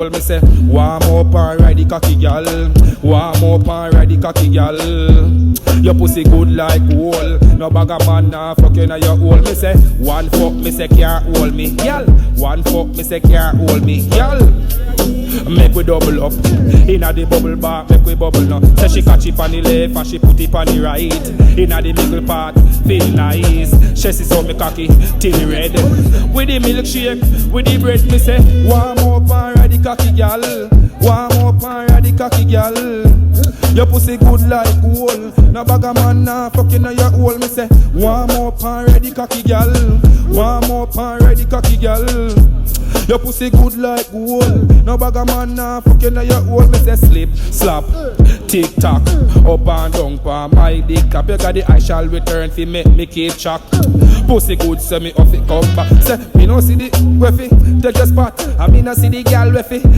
Me say, warm up and ride the cocky gal. Warm up and ride the cocky gal. Your pussy good like wool. No bag of man nah fuck you your hole. Me say, one fuck me say can't hold me, gal. One fuck me say can't hold me, gal. Make we double up. Inna the bubble bar, make we bubble now. Say she catch it on the left and she put it on the right. Inna the middle part, feel nice. She see so me cocky till red. With the milkshake, with the bread, me say, warm up and ride the cocky gal. Warm up and ride the cocky gal. Your pussy good like wool. No bag of man nah fucking on your hole. Me say, warm up and ride the cocky gal. Warm up and ride the cocky gal. Your pussy good like wool. No bag of man nah fucking on your hole. Me say slip, slap, tick tock, up and down pa my dick. Up you got the I shall return fi make me keep shock. Pussy good so me off it come back. Say me no see the weffy take your spot. I me no see the gal weffy